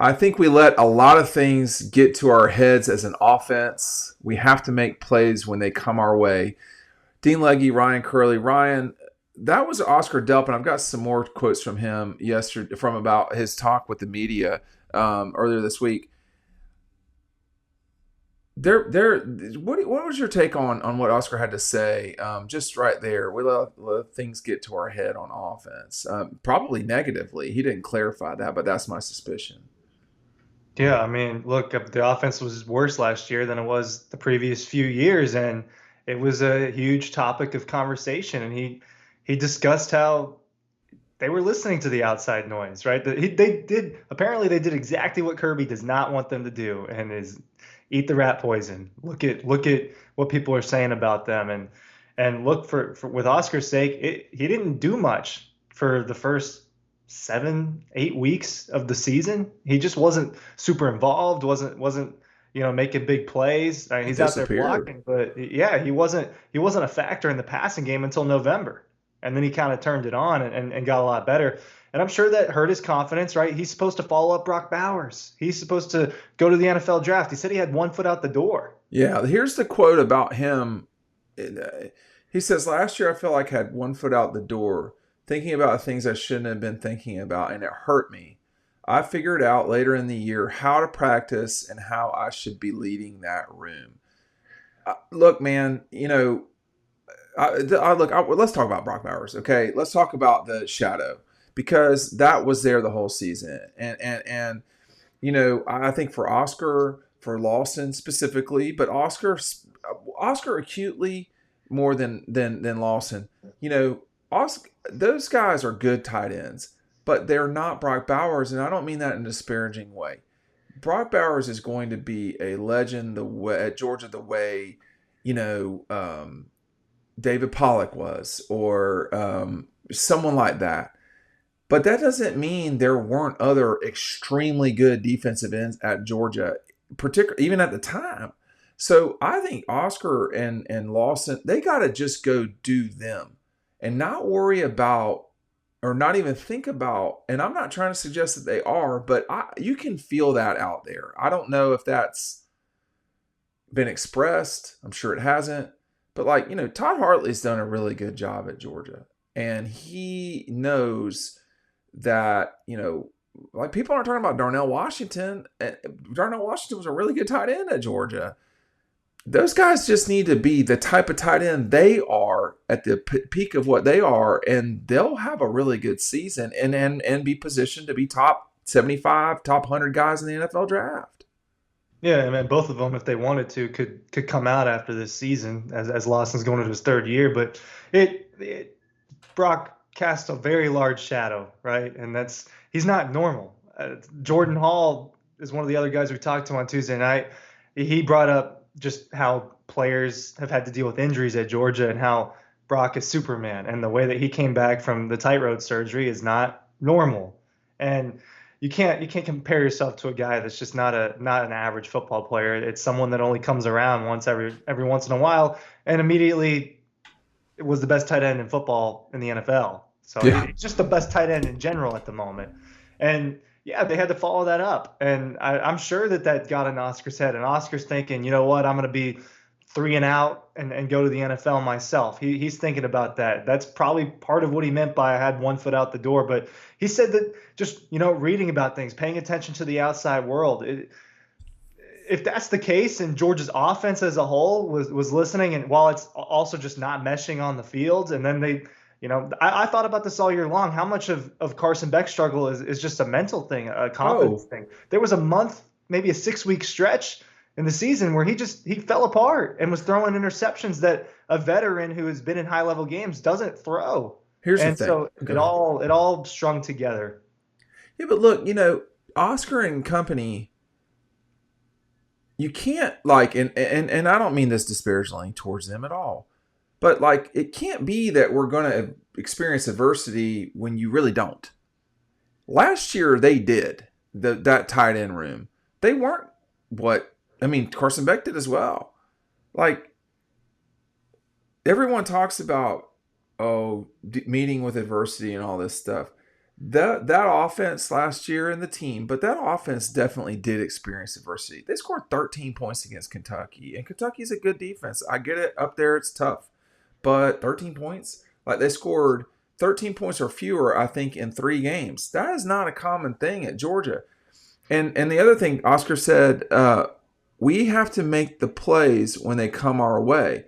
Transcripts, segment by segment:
I think we let a lot of things get to our heads as an offense. We have to make plays when they come our way. Dean Legge, Ryan Curley. Ryan, that was Oscar Delpin. I've got some more quotes from him yesterday from about his talk with the media earlier this week. What was your take on what Oscar had to say? Just right there, we let things get to our head on offense. Probably negatively. He didn't clarify that, but that's my suspicion. Yeah, I mean, look, the offense was worse last year than it was the previous few years, and it was a huge topic of conversation. And he discussed how they were listening to the outside noise, right? They did apparently they did exactly what Kirby does not want them to do, and is eat the rat poison. Look at what people are saying about them, and look for with Oscar's sake, he didn't do much for the first 7, 8 weeks of the season. He just wasn't super involved, wasn't making big plays. I mean, He he's out there disappeared. blocking, but yeah, he wasn't a factor in the passing game until November, and then he kind of turned it on and got a lot better. And I'm sure that hurt his confidence, right? He's supposed to follow up Brock Bowers. He's supposed to go to the NFL draft. He said he had one foot out the door. Yeah, here's the quote about him. He says, "Last year I felt like I had one foot out the door, thinking about things I shouldn't have been thinking about, and it hurt me. I figured out later in the year how to practice and how I should be leading that room." Look, man, let's talk about Brock Bowers, okay? Let's talk about the shadow because that was there the whole season, and I think for Oscar, for Lawson specifically, but Oscar acutely more than Lawson. Oscar, those guys are good tight ends, but they're not Brock Bowers, and I don't mean that in a disparaging way. Brock Bowers is going to be a legend at Georgia the way you know David Pollock was, or someone like that. But that doesn't mean there weren't other extremely good defensive ends at Georgia, particularly even at the time. So I think Oscar and Lawson, they got to just go do them and not worry about or not even think about. And I'm not trying to suggest that they are, but you can feel that out there. I don't know if that's been expressed. I'm sure it hasn't. But Todd Hartley's done a really good job at Georgia. And he knows that, like people aren't talking about Darnell Washington. Darnell Washington was a really good tight end at Georgia. Those guys just need to be the type of tight end they are at the peak of what they are, and they'll have a really good season and be positioned to be top 75, top 100 guys in the NFL draft. Yeah, I mean, both of them, if they wanted to, could come out after this season as Lawson's going into his third year. But it Brock cast a very large shadow, right? And he's not normal. Jordan Hall is one of the other guys we talked to on Tuesday night. He brought up just how players have had to deal with injuries at Georgia and how Brock is Superman, and the way that he came back from the tightrope surgery is not normal. And you can't compare yourself to a guy that's just not an average football player. It's someone that only comes around once every once in a while, and immediately was the best tight end in football in the NFL. So Yeah. he's just the best tight end in general at the moment. And yeah, they had to follow that up. And I'm sure that got in Oscar's head. And Oscar's thinking, you know what, I'm going to be 3 and out and go to the NFL myself. He's thinking about that. That's probably part of what he meant by I had one foot out the door. But he said that just, reading about things, paying attention to the outside world, if that's the case and Georgia's offense as a whole was listening, and while it's also just not meshing on the field, and then I thought about this all year long, how much of Carson Beck's struggle is just a mental thing, a confidence Oh, thing. There was a month, maybe a 6 week stretch in the season where he fell apart and was throwing interceptions that a veteran who has been in high level games doesn't throw. here's the And thing. so Go it ahead. all strung together. Yeah, but look, Oscar and company, you can't and I don't mean this disparagingly towards them at all. But it can't be that we're going to experience adversity when you really don't. Last year they did that tight end room. They weren't what I mean. Carson Beck did as well. Like everyone talks about, meeting with adversity and all this stuff. that offense last year and the team, but that offense definitely did experience adversity. They scored 13 points against Kentucky, and Kentucky's a good defense. I get it, up there it's tough, but 13 points, like they scored 13 points or fewer, I think, in 3 games. That is not a common thing at Georgia. And the other thing, Oscar said, we have to make the plays when they come our way.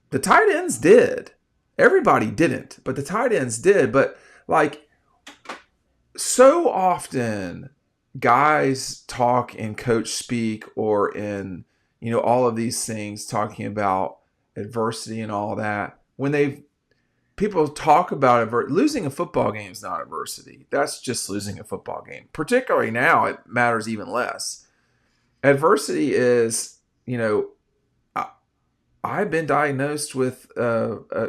The tight ends did. Everybody didn't, but the tight ends did. But like, so often guys talk in coach speak or in, all of these things, talking about adversity and all that. When people talk about losing a football game is not adversity. That's just losing a football game. Particularly now, it matters even less. Adversity is, I've been diagnosed with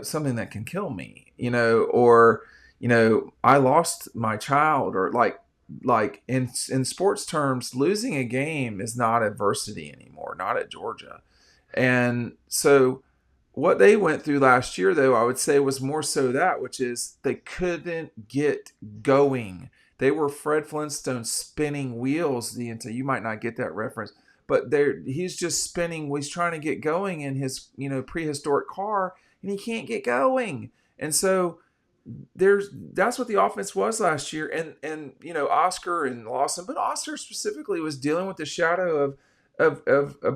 something that can kill me, or I lost my child, or like in sports terms, losing a game is not adversity anymore, not at Georgia. And so what they went through last year, though, I would say was more so that, which is they couldn't get going. They were Fred Flintstone spinning wheels the entire. You might not get that reference, but he's just spinning. He's trying to get going in his prehistoric car, and he can't get going. And so that's what the offense was last year. And Oscar and Lawson, but Oscar specifically was dealing with the shadow of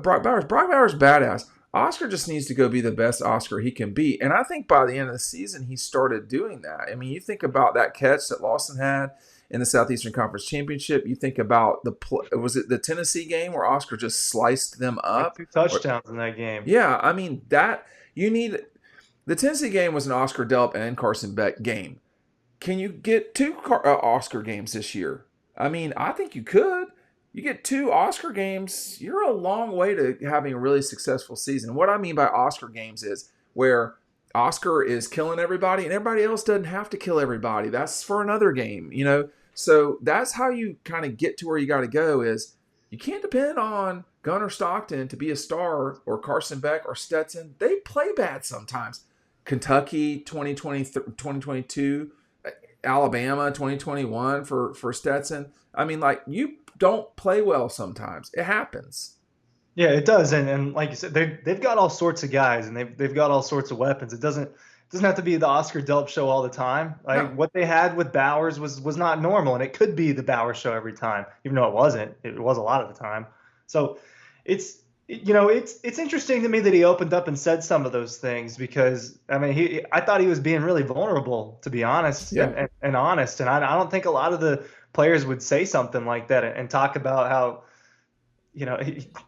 Brock Bowers. Brock Bowers badass. Oscar just needs to go be the best Oscar he can be. And I think by the end of the season, he started doing that. I mean, you think about that catch that Lawson had in the Southeastern Conference Championship. You think about was it the Tennessee game where Oscar just sliced them up? 2 touchdowns in that game. Yeah, I mean, the Tennessee game was an Oscar Delp and Carson Beck game. Can you get 2 Oscar games this year? I mean, I think you could. You get 2 Oscar games, you're a long way to having a really successful season. What I mean by Oscar games is where Oscar is killing everybody and everybody else doesn't have to kill everybody. That's for another game, So that's how you kind of get to where you got to go. Is you can't depend on Gunnar Stockton to be a star, or Carson Beck or Stetson. They play bad sometimes. Kentucky 2020, 2022, Alabama 2021 for Stetson. I mean, like, you don't play well sometimes. It happens. Yeah, it does. And like you said, they've got all sorts of guys, and they've got all sorts of weapons. It doesn't have to be the Oscar Delp show all the time. Like, No. what they had with Bowers was not normal, and it could be the Bowers show every time, even though it wasn't. It was a lot of the time. So it's interesting to me that he opened up and said some of those things, because I mean, I thought he was being really vulnerable, to be honest. Yeah. and honest. And I don't think a lot of the players would say something like that and talk about how,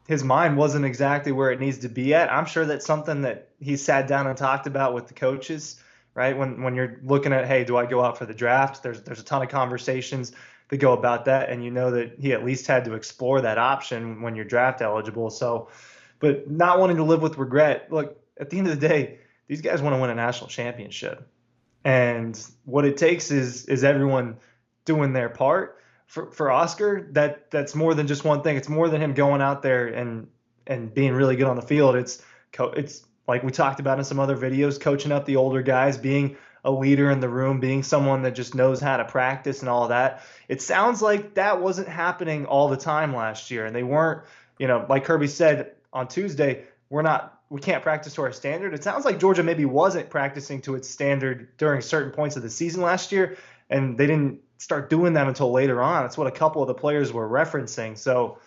his mind wasn't exactly where it needs to be at. I'm sure that's something that he sat down and talked about with the coaches, right? When you're looking at, hey, do I go out for the draft? There's a ton of conversations that go about that, and that he at least had to explore that option when you're draft eligible. So, but not wanting to live with regret. Look, at the end of the day, these guys want to win a national championship, and what it takes is everyone doing their part. For Oscar, that's more than just one thing. It's more than him going out there and being really good on the field. It's like we talked about in some other videos, coaching up the older guys, being a leader in the room, being someone that just knows how to practice and all of that. It sounds like that wasn't happening all the time last year, and they weren't, like Kirby said on Tuesday, we can't practice to our standard. It sounds like Georgia maybe wasn't practicing to its standard during certain points of the season last year, and they didn't start doing that until later on. That's what a couple of the players were referencing. So,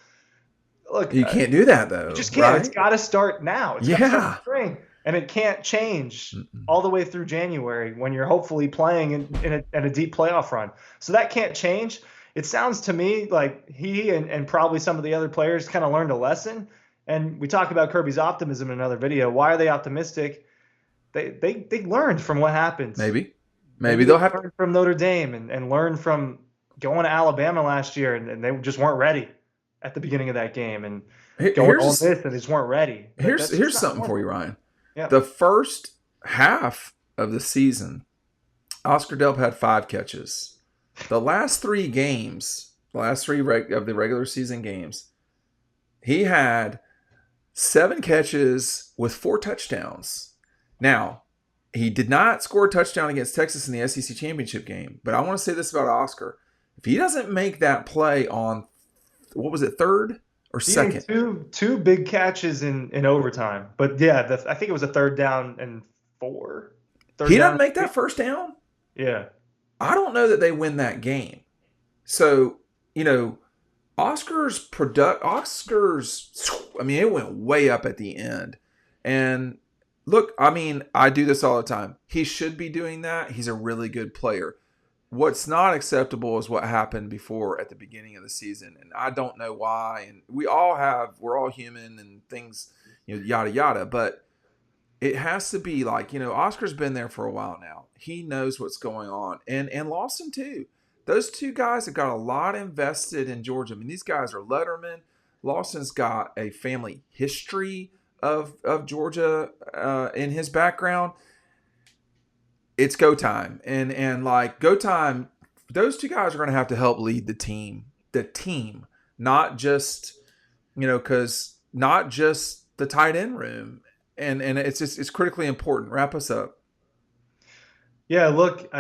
look, You can't do that, though. you just can't. Right? It's got to start now. It's got to start Yeah. in spring, and it can't change all the way through January when you're hopefully playing in a deep playoff run. So that can't change. It sounds to me like he and probably some of the other players kind of learned a lesson. And we talk about Kirby's optimism in another video. Why are they optimistic? They learned from what happened. Maybe they'll have learn from Notre Dame and learn from going to Alabama last year, and they just weren't ready at the beginning of that game, and going on this, and they just weren't ready. Here's something for you, Ryan. Yeah. The first half of the season, Oscar Delp had 5 catches. The last 3 games, of the regular season games, he had 7 catches with 4 touchdowns. Now, He did not score a touchdown against Texas in the SEC championship game. But I want to say this about Oscar. If he doesn't make that play on, what was it, third or He made second? two big catches in overtime. But yeah, I think it was a third down and 4. Third He down. doesn't make that first down. Yeah. I don't know that they win that game. So, Oscar's, I mean, it went way up at the end. And look, I mean, I do this all the time. He should be doing that. He's a really good player. What's not acceptable is what happened before at the beginning of the season. And I don't know why. And we're all human and things, yada, yada. But it has to be like, Oscar's been there for a while now. He knows what's going on. And Lawson too. Those two guys have got a lot invested in Georgia. I mean, these guys are lettermen. Lawson's got a family history of Georgia in his background. It's go time. And like go time, those two guys are going to have to help lead the team. The team, not just, because not just the tight end room. And it's critically important. Wrap us up. Yeah, look,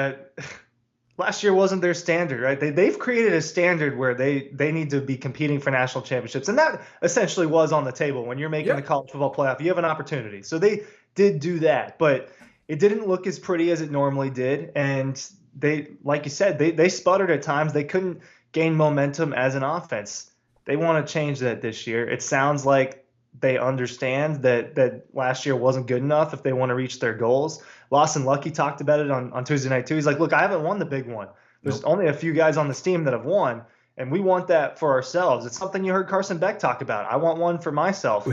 last year wasn't their standard, right? They've created a standard where they need to be competing for national championships. And that essentially was on the table. When you're making the college football playoff, you have an opportunity. So they did do that, but it didn't look as pretty as it normally did. And they, like you said, they sputtered at times. They couldn't gain momentum as an offense. They want to change that this year. It sounds like they understand that last year wasn't good enough if they want to reach their goals. Lawson Lucky talked about it on Tuesday night too. He's like, look, I haven't won the big one. There's only a few guys on this team that have won, and we want that for ourselves. It's something you heard Carson Beck talk about. I want one for myself.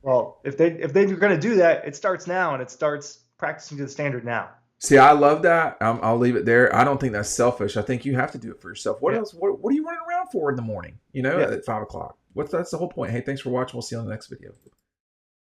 Well, if they're going to do that, it starts now, and it starts practicing to the standard now. See, I love that. I'll leave it there. I don't think that's selfish. I think you have to do it for yourself. What else? What are you running around for in the morning? At 5 o'clock? That's the whole point. Hey, thanks for watching. We'll see you on the next video.